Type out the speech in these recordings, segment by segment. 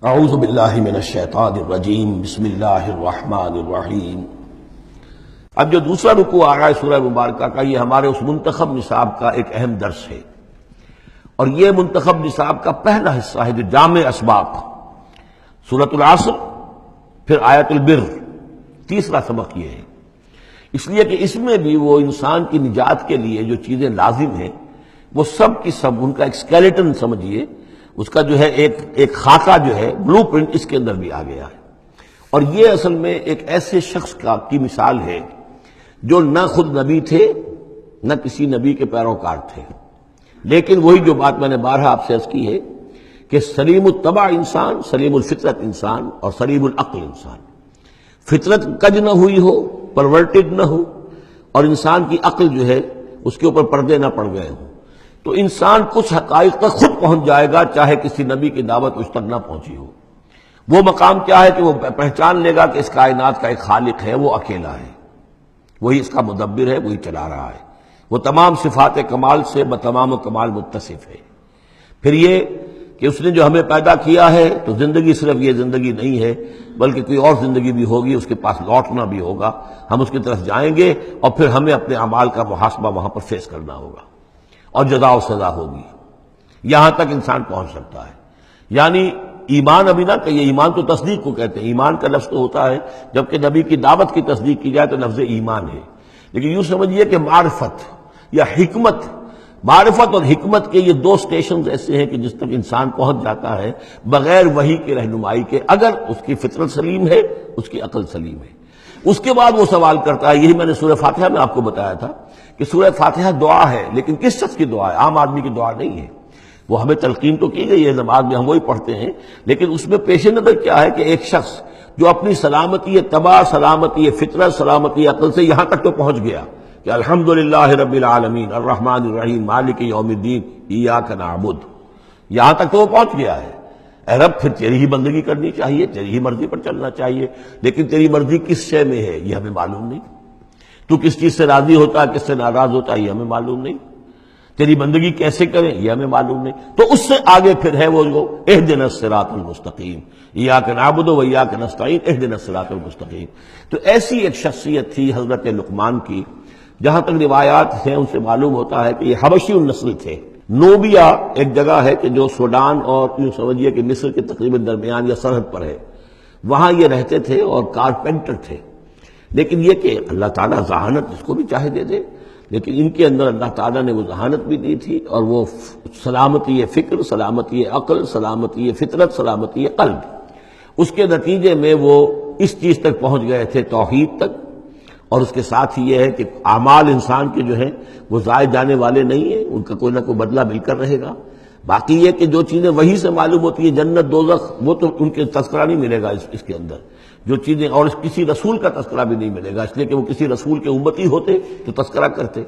اعوذ باللہ من الشیطان الرجیم بسم اللہ الرحمن الرحیم۔ اب جو دوسرا رکوع آ رہا ہے سورہ مبارکہ کا، یہ ہمارے اس منتخب نصاب کا ایک اہم درس ہے، اور یہ منتخب نصاب کا پہلا حصہ ہے جو جامع اسباق، سورۃ العصر پھر آیت البر، تیسرا سبق یہ ہے، اس لیے کہ اس میں بھی وہ انسان کی نجات کے لیے جو چیزیں لازم ہیں وہ سب کی سب ان کا ایک اسکیلیٹن سمجھیے، اس کا جو ہے ایک خاکہ جو ہے، بلو پرنٹ اس کے اندر بھی آ گیا ہے۔ اور یہ اصل میں ایک ایسے شخص کی مثال ہے جو نہ خود نبی تھے نہ کسی نبی کے پیروکار تھے، لیکن وہی جو بات میں نے بارہا آپ سے عرض کی ہے کہ سلیم الطبع انسان، سلیم الفطرت انسان اور سلیم العقل انسان، فطرت کج نہ ہوئی ہو، پرورٹڈ نہ ہو، اور انسان کی عقل جو ہے اس کے اوپر پردے نہ پڑ گئے ہوں، تو انسان کچھ حقائق تک خود پہنچ جائے گا چاہے کسی نبی کی دعوت اس تک نہ پہنچی ہو۔ وہ مقام کیا ہے کہ وہ پہچان لے گا کہ اس کائنات کا ایک خالق ہے، وہ اکیلا ہے، وہی اس کا مدبر ہے، وہی چلا رہا ہے، وہ تمام صفات کمال سے بتمام و کمال متصف ہے۔ پھر یہ کہ اس نے جو ہمیں پیدا کیا ہے تو زندگی صرف یہ زندگی نہیں ہے بلکہ کوئی اور زندگی بھی ہوگی، اس کے پاس لوٹنا بھی ہوگا، ہم اس کی طرف جائیں گے اور پھر ہمیں اپنے اعمال کا محاسبہ وہاں پر فیس کرنا ہوگا اور جزا و سزا ہوگی۔ یہاں تک انسان پہنچ سکتا ہے، یعنی ایمان ابھی نہ کہیے، ایمان تو تصدیق کو کہتے ہیں، ایمان کا لفظ تو ہوتا ہے جبکہ نبی کی دعوت کی تصدیق کی جائے تو لفظ ایمان ہے، لیکن یوں سمجھیے کہ معرفت یا حکمت، معرفت اور حکمت کے یہ دو سٹیشنز ایسے ہیں کہ جس تک انسان پہنچ جاتا ہے بغیر وحی کی رہنمائی کے، اگر اس کی فطرت سلیم ہے، اس کی عقل سلیم ہے۔ اس کے بعد وہ سوال کرتا ہے، یہی میں نے سورہ فاتحہ میں آپ کو بتایا تھا کہ سورہ فاتحہ دعا ہے، لیکن کس شخص کی دعا ہے؟ عام آدمی کی دعا نہیں ہے، وہ ہمیں تلقین تو کی گئی ہے، نماز میں ہم وہی پڑھتے ہیں، لیکن اس میں پیش نظر کیا ہے کہ ایک شخص جو اپنی سلامتی طبع، سلامتی فطرت، سلامتی عقل سے یہاں تک تو پہنچ گیا کہ الحمدللہ رب العالمین الرحمن الرحیم مالک یوم الدین ایاک نعبد، یہاں تک تو وہ پہنچ گیا ہے۔ اے رب، پھر تیری ہی بندگی کرنی چاہیے، تیری ہی مرضی پر چلنا چاہیے، لیکن تیری مرضی کس شے میں ہے یہ ہمیں معلوم نہیں، تو کس چیز سے راضی ہوتا ہے، کس سے ناراض ہوتا ہے یہ ہمیں معلوم نہیں، تیری بندگی کیسے کریں یہ ہمیں معلوم نہیں، تو اس سے آگے پھر ہے وہ جو اہدنا الصراط المستقیم ایاک نعبد و ایاک نستعین اہدنا الصراط المستقیم۔ تو ایسی ایک شخصیت تھی حضرت لقمان کی، جہاں تک روایات ہیں ان سے معلوم ہوتا ہے کہ یہ حبشی النسل تھے۔ نوبیا ایک جگہ ہے کہ جو سوڈان اور یوں سمجھیے کہ مصر کے تقریباً درمیان یا سرحد پر ہے، وہاں یہ رہتے تھے اور کارپینٹر تھے، لیکن یہ کہ اللہ تعالیٰ ذہانت جس کو بھی چاہے دے دے، لیکن ان کے اندر اللہ تعالیٰ نے وہ ذہانت بھی دی تھی، اور وہ سلامتی فکر، سلامتی عقل، سلامتی فطرت، سلامتی قلب، اس کے نتیجے میں وہ اس چیز تک پہنچ گئے تھے، توحید تک، اور اس کے ساتھ ہی یہ ہے کہ اعمال انسان کے جو ہیں وہ ضائع جانے والے نہیں ہیں، ان کا کوئی نہ کوئی بدلہ مل کر رہے گا۔ باقی یہ کہ جو چیزیں وہی سے معلوم ہوتی ہیں، جنت دوزخ، وہ تو ان کے تذکرہ نہیں ملے گا اس کے اندر، جو چیزیں، اور کسی رسول کا تذکرہ بھی نہیں ملے گا، اس لیے کہ وہ کسی رسول کے امتی ہوتے تو تذکرہ کرتے۔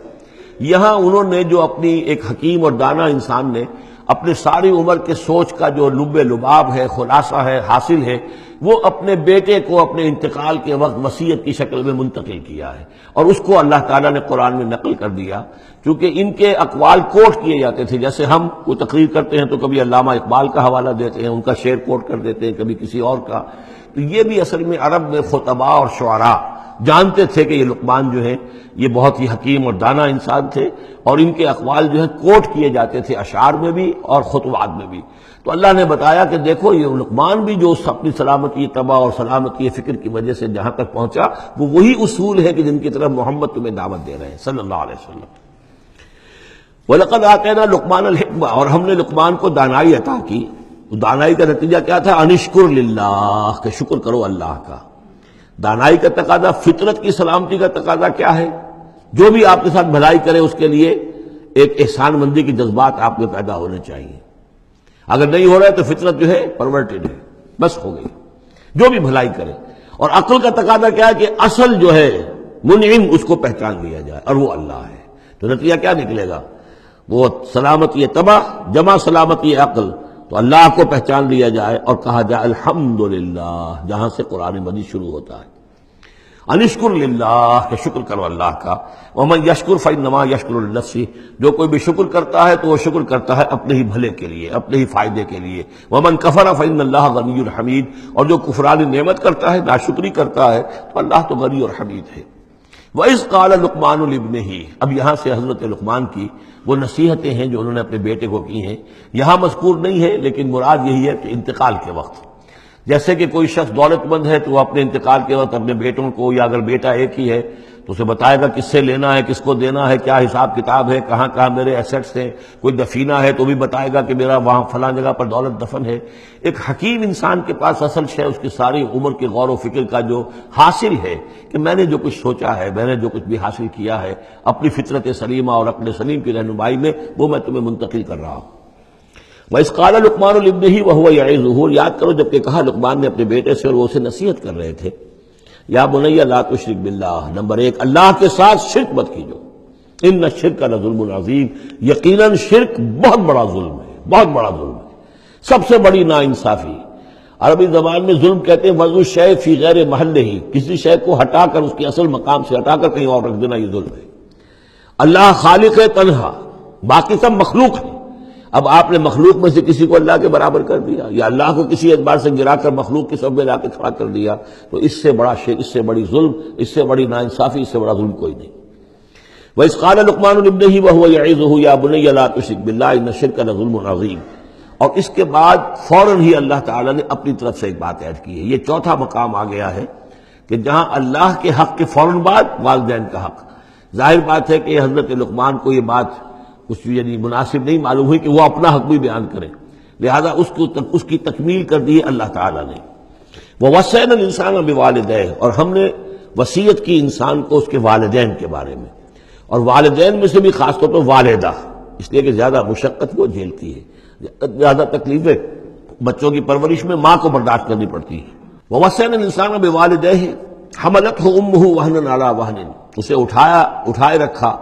یہاں انہوں نے جو اپنی ایک حکیم اور دانا انسان نے اپنے ساری عمر کے سوچ کا جو لب لباب ہے، خلاصہ ہے، حاصل ہے، وہ اپنے بیٹے کو اپنے انتقال کے وقت وصیت کی شکل میں منتقل کیا ہے، اور اس کو اللہ تعالیٰ نے قرآن میں نقل کر دیا، کیونکہ ان کے اقوال کوٹ کیے جاتے تھے، جیسے ہم کوئی تقریر کرتے ہیں تو کبھی علامہ اقبال کا حوالہ دیتے ہیں، ان کا شعر کوٹ کر دیتے ہیں، کبھی کسی اور کا، تو یہ بھی اصل میں عرب میں خطباء اور شعراء جانتے تھے کہ یہ لقمان جو ہیں یہ بہت ہی حکیم اور دانا انسان تھے، اور ان کے اقوال جو ہیں کوٹ کیے جاتے تھے اشعار میں بھی اور خطبات میں بھی۔ تو اللہ نے بتایا کہ دیکھو یہ لقمان بھی جو اپنی سلامتی طبع اور سلامتی فکر کی وجہ سے جہاں تک پہنچا، وہ وہی اصول ہے کہ جن کی طرف محمد تمہیں دعوت دے رہے ہیں صلی اللہ علیہ وسلم۔ وَلَقَدْ آتَيْنَا لُقْمَانَ الْحِكْمَةَ، اور ہم نے لقمان کو دانائی عطا کی۔ دانائی کا نتیجہ کیا تھا؟ انشکر للہ، کہ شکر کرو اللہ کا۔ دانائی کا تقاضا، فطرت کی سلامتی کا تقاضا کیا ہے؟ جو بھی آپ کے ساتھ بھلائی کرے اس کے لیے ایک احسان مندی کے جذبات آپ میں پیدا ہونے چاہیے، اگر نہیں ہو رہا ہے تو فطرت جو ہے پرورٹڈ ہے، بس ہو گئی، جو بھی بھلائی کرے۔ اور عقل کا تقاضا کیا ہے کہ اصل جو ہے منعم اس کو پہچان لیا جائے، اور وہ اللہ ہے۔ تو نتیجہ کیا نکلے گا؟ وہ سلامتی طبع جمع سلامتی عقل، تو اللہ کو پہچان لیا جائے اور کہا جائے الحمدللہ، جہاں سے قرآن مجید شروع ہوتا ہے۔ انشکر للہ، کہ شکر کرو اللہ کا، ومن یشکر فانما یشکر لنفسہ، جو کوئی بھی شکر کرتا ہے تو وہ شکر کرتا ہے اپنے ہی بھلے کے لیے، اپنے ہی فائدے کے لیے، ومن کفر فان اللہ غنی حمید، اور جو کفران نعمت کرتا ہے، ناشکری کرتا ہے، تو اللہ تو غنی اور حمید ہے۔ وَإِذْ قَالَ لُقْمَانُ لِابْنِهِ، اب یہاں سے حضرت لقمان کی وہ نصیحتیں ہیں جو انہوں نے اپنے بیٹے کو کی ہیں، یہاں مذکور نہیں ہے، لیکن مراد یہی ہے کہ انتقال کے وقت، جیسے کہ کوئی شخص دولت مند ہے تو وہ اپنے انتقال کے وقت اپنے بیٹوں کو، یا اگر بیٹا ایک ہی ہے تو اسے بتائے گا کس سے لینا ہے، کس کو دینا ہے، کیا حساب کتاب ہے، کہاں کہاں میرے ایسیٹس ہیں، کوئی دفینہ ہے تو بھی بتائے گا کہ میرا وہاں فلاں جگہ پر دولت دفن ہے۔ ایک حکیم انسان کے پاس اصل شے اس کی ساری عمر کے غور و فکر کا جو حاصل ہے کہ میں نے جو کچھ سوچا ہے، میں نے جو کچھ بھی حاصل کیا ہے اپنی فطرت سلیمہ اور عقل سلیم کی رہنمائی میں، وہ میں تمہیں منتقل کر رہا ہوں۔ وَإِذْ قَالَ لُقْمَانُ لِابْنِهِ وَهُوَ يَعِظُهُ، یاد کرو جب کہ کہا لقمان نے اپنے بیٹے سے اور وہ اسے نصیحت کر رہے تھے، یا بنی لا تشرک باللہ، نمبر 1 اللہ کے ساتھ شرک مت کیجو، ان الشرک لظلم عظیم، یقیناً شرک بہت بڑا ظلم ہے، بہت بڑا ظلم ہے، سب سے بڑی ناانصافی۔ عربی زبان میں ظلم کہتے ہیں وضع الشیء فی غیر محلہ، کسی شے کو ہٹا کر اس کے اصل مقام سے ہٹا کر کہیں اور رکھ دینا، یہ ظلم ہے۔ اللہ خالق ہے تنہا، باقی سب مخلوق ہے، اب آپ نے مخلوق میں سے کسی کو اللہ کے برابر کر دیا، یا اللہ کو کسی اعتبار سے گرا کر مخلوق کے سب میں لا کے کھڑا کر دیا، تو اس سے بڑا شرک، اس سے بڑی ظلم، اس سے بڑی ناانصافی، اس سے بڑا ظلم کوئی نہیں۔ وَإِذْ قَالَ لُقْمَانُ لِابْنِهِ وَهُوَ يَعِظُهُ يَا بُنَيَّ لَا تُشْرِكْ بِاللَّهِ إِنَّ الشِّرْكَ لَظُلْمٌ عَظِيمٌ، اور اس کے بعد فوراً ہی اللہ تعالیٰ نے اپنی طرف سے ایک بات ایڈ کی ہے۔ یہ چوتھا مقام آ گیا ہے کہ جہاں اللہ کے حق کے فوراً بعد والدین کا حق۔ ظاہر بات ہے کہ حضرت لقمان کو یہ بات کچھ یعنی مناسب نہیں معلوم ہوئی کہ وہ اپنا حق بھی بیان کریں، لہذا اس کی تکمیل کر دی اللہ تعالیٰ نے۔ وَوَصَّيْنَا الْإِنسَانَ بِوَالِدَيْهِ، اور ہم نے وصیت کی انسان کو اس کے والدین کے بارے میں، اور والدین میں سے بھی خاص طور پر والدہ، اس لیے کہ زیادہ مشقت وہ جھیلتی ہے، زیادہ تکلیفیں بچوں کی پرورش میں ماں کو برداشت کرنی پڑتی ہے۔ وَوَصَّيْنَا الْإِنسَانَ بِوَالِدَيْهِ حَمَلَتْهُ أُمُّهُ وَهْنًا عَلَى وَهْنٍ، اسے اٹھائے رکھا،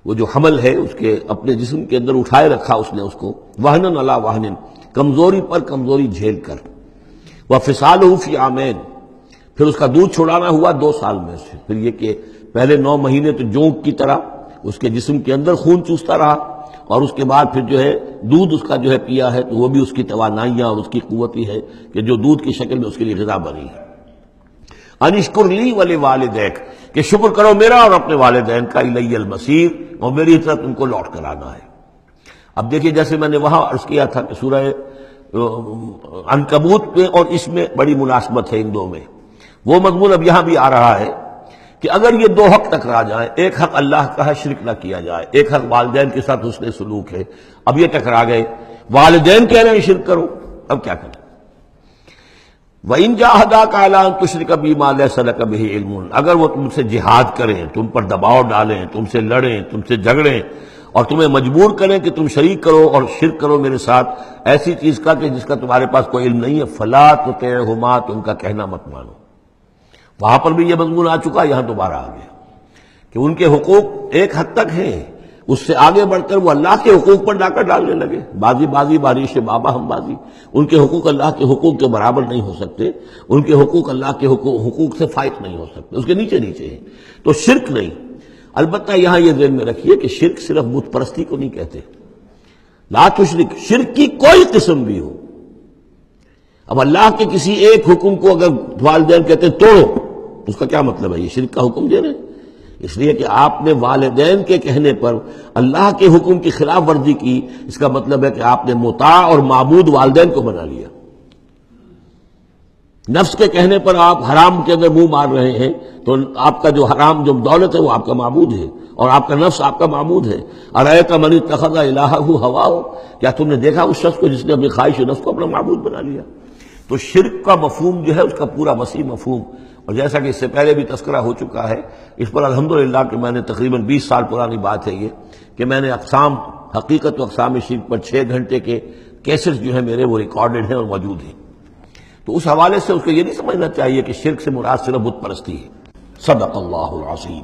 وہ جو حمل ہے اس کے اپنے جسم کے اندر اٹھائے رکھا اس نے اس کو، وہنن علی وہنن، کمزوری پر کمزوری جھیل کر، وفصالہ فی عامین، پھر اس کا دودھ چھڑانا ہوا 2 سال میں سے، پھر یہ کہ پہلے 9 مہینے تو جونک کی طرح اس کے جسم کے اندر خون چوستا رہا، اور اس کے بعد پھر جو ہے دودھ اس کا جو ہے پیا ہے، تو وہ بھی اس کی توانائیاں اور اس کی قوت ہی ہے کہ جو دودھ کی شکل میں اس کے لیے غذا بنی ہے۔ انشکر لی ولوالدیک، کہ شکر کرو میرا اور اپنے والدین کا، الی المصیر، اور میری طرف تم کو لوٹ کر آنا ہے۔ اب دیکھیے جیسے میں نے وہاں عرض کیا تھا کہ سورہ عنکبوت میں اور اس میں بڑی مناسبت ہے ان دو میں، وہ مضمون اب یہاں بھی آ رہا ہے کہ اگر یہ 2 حق ٹکرا جائیں، ایک حق اللہ کا ہے شرک نہ کیا جائے، ایک حق والدین کے ساتھ حسن سلوک ہے، اب یہ ٹکرا گئے، والدین کہہ رہے ہیں شرک کرو، اب کیا کریں؟ وَإِن جَاهَدَاكَ عَلَىٰ أَن تُشْرِكَ بِي مَا لَيْسَ لَكَ بِهِ عِلْمٌ، اگر وہ تم سے جہاد کریں، تم پر دباؤ ڈالیں، تم سے لڑیں، تم سے جھگڑیں، اور تمہیں مجبور کریں کہ تم شریک کرو اور شرک کرو میرے ساتھ ایسی چیز کا کہ جس کا تمہارے پاس کوئی علم نہیں ہے، فَلَا تُطِعْهُمَا، تم کا کہنا مت مانو۔ وہاں پر بھی یہ مضمون آ چکا، یہاں دوبارہ آ گیا کہ ان کے حقوق ایک حد تک ہیں، اس سے آگے بڑھ کر وہ اللہ کے حقوق پر ڈاکہ ڈالنے لگے، بازی بازی بارش بابا ہم بازی، ان کے حقوق اللہ کے حقوق کے برابر نہیں ہو سکتے، ان کے حقوق اللہ کے حقوق سے فائق نہیں ہو سکتے، اس کے نیچے نیچے ہیں، تو شرک نہیں۔ البتہ یہاں یہ ذہن میں رکھیے کہ شرک صرف بت پرستی کو نہیں کہتے، لا تشرک، شرک کی کوئی قسم بھی ہو۔ اب اللہ کے کسی ایک حکم کو اگر والدین کہتے ہیں توڑو، اس کا کیا مطلب ہے؟ یہ شرک کا حکم دے رہے ہیں، اس لیے کہ آپ نے والدین کے کہنے پر اللہ کے حکم کی خلاف ورزی کی، اس کا مطلب ہے کہ آپ نے مطاع اور معبود والدین کو بنا لیا۔ نفس کے کہنے پر آپ حرام کے اندر منہ مار رہے ہیں، تو آپ کا جو حرام جو دولت ہے وہ آپ کا معبود ہے، اور آپ کا نفس آپ کا معبود ہے۔ ارأیت من اتخذ الہہ ہواہ، کیا تم نے دیکھا اس شخص کو جس نے اپنی خواہش نفس کو اپنا معبود بنا لیا؟ تو شرک کا مفہوم جو ہے اس کا پورا وسیع مفہوم، اور جیسا کہ اس سے پہلے بھی تذکرہ ہو چکا ہے، اس پر الحمدللہ کہ میں نے تقریباً 20 سال پرانی بات ہے یہ کہ میں نے اقسام حقیقت و اقسام شرک پر 6 گھنٹے کے کیسٹس جو ہیں میرے وہ ریکارڈڈ ہیں اور موجود ہیں، تو اس حوالے سے اس کو یہ نہیں سمجھنا چاہیے کہ شرک سے مراد صرف بت پرستی ہے۔ صدق اللہ العظیم۔